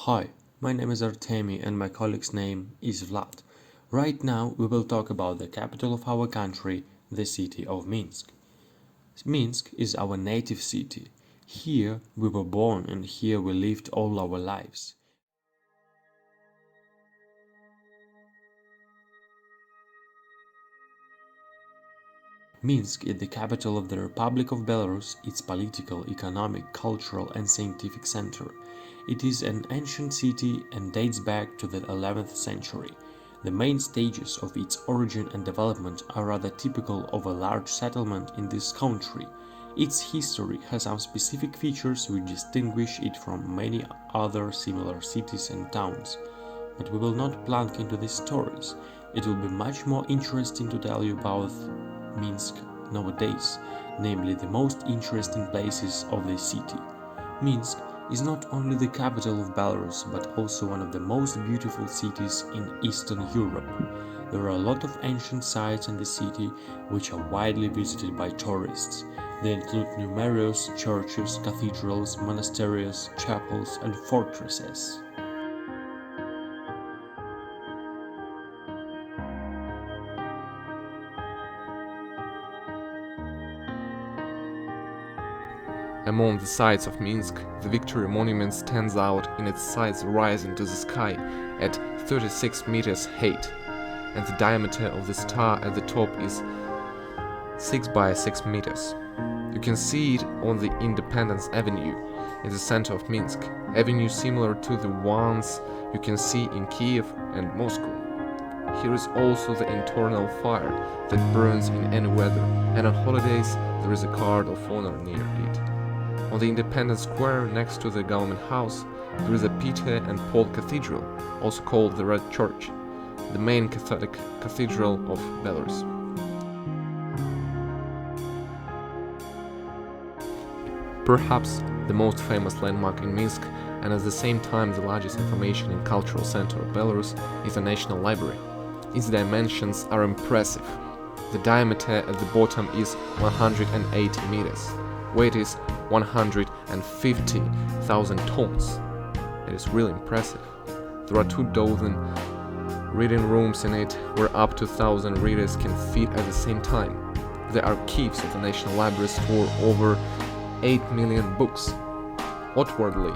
Hi, my name is Artemi and my colleague's name is Vlad. Right now we will talk about the capital of our country, the city of Minsk. Minsk is our native city. Here we were born and here we lived all our lives. Minsk is the capital of the Republic of Belarus, its political, economic, cultural and scientific center. It is an ancient city and dates back to the 11th century. The main stages of its origin and development are rather typical of a large settlement in this country. Its history has some specific features which distinguish it from many other similar cities and towns. But we will not plunge into these stories. It will be much more interesting to tell you about Minsk nowadays, namely the most interesting places of the city. Minsk is not only the capital of Belarus but also one of the most beautiful cities in Eastern Europe. There are a lot of ancient sites in the city which are widely visited by tourists. They include numerous churches, cathedrals, monasteries, chapels and fortresses. Among the sights of Minsk, the Victory Monument stands out in its sides rising to the sky at 36 meters height, and the diameter of the star at the top is 6 by 6 meters. You can see it on the Independence Avenue in the center of Minsk, avenue similar to the ones you can see in Kiev and Moscow. Here is also the internal fire that burns in any weather, and on holidays there is a guard of honor near it. On the Independence Square next to the government house, there is a Peter and Paul Cathedral, also called the Red Church, the main Catholic cathedral of Belarus. Perhaps the most famous landmark in Minsk and at the same time the largest information and cultural center of Belarus is the National Library. Its dimensions are impressive. The diameter at the bottom is 180 meters. Weight is 150,000 tons. It is really impressive. There are 2 dozen reading rooms in it where up to 1,000 readers can fit at the same time. The archives of the National Library store over 8 million books. Outwardly,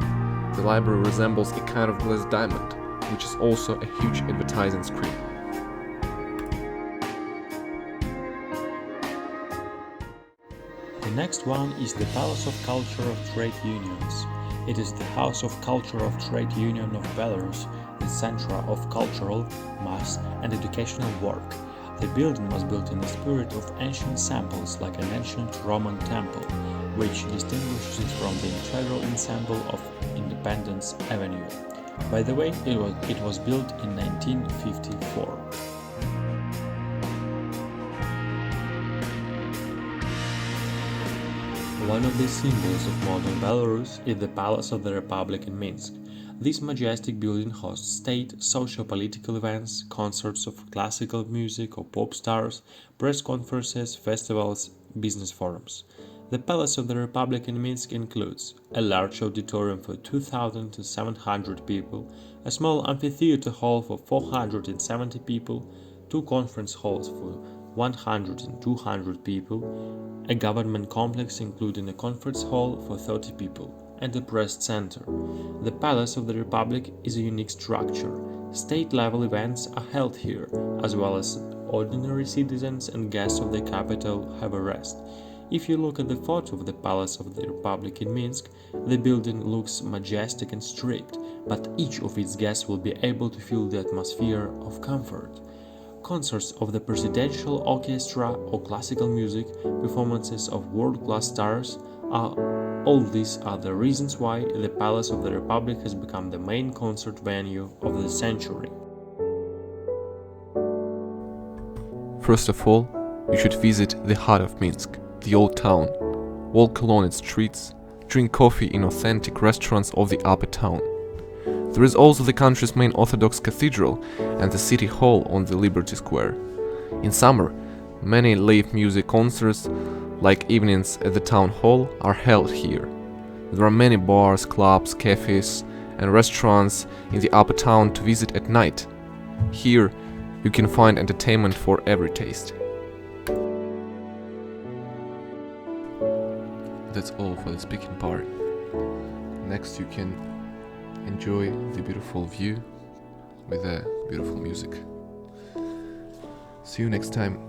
the library resembles a kind of glass diamond, which is also a huge advertising screen. The next one is the Palace of Culture of Trade Unions. It is the House of Culture of Trade Union of Belarus, the center of cultural, mass and educational work. The building was built in the spirit of ancient samples like an ancient Roman temple, which distinguishes it from the integral ensemble of Independence Avenue. By the way, it was built in 1954. One of the symbols of modern Belarus is the Palace of the Republic in Minsk. This majestic building hosts state, socio-political events, concerts of classical music or pop stars, press conferences, festivals, business forums. The Palace of the Republic in Minsk includes a large auditorium for 2,000 to 700 people, a small amphitheater hall for 470 people, 2 conference halls for 100 and 200 people, a government complex including a conference hall for 30 people, and a press center. The Palace of the Republic is a unique structure. State-level events are held here, as well as ordinary citizens and guests of the capital have a rest. If you look at the photo of the Palace of the Republic in Minsk, the building looks majestic and strict, but each of its guests will be able to feel the atmosphere of comfort. Concerts of the presidential orchestra or classical music, performances of world-class stars, all these are the reasons why the Palace of the Republic has become the main concert venue of the century. First of all, you should visit the heart of Minsk, the old town, walk along its streets, drink coffee in authentic restaurants of the upper town. There is also the country's main Orthodox cathedral and the city hall on the Liberty Square. In summer, many live music concerts, like evenings at the town hall, are held here. There are many bars, clubs, cafes, and restaurants in the upper town to visit at night. Here, you can find entertainment for every taste. That's all for the speaking part. Next, you can enjoy the beautiful view with the beautiful music. See you next time.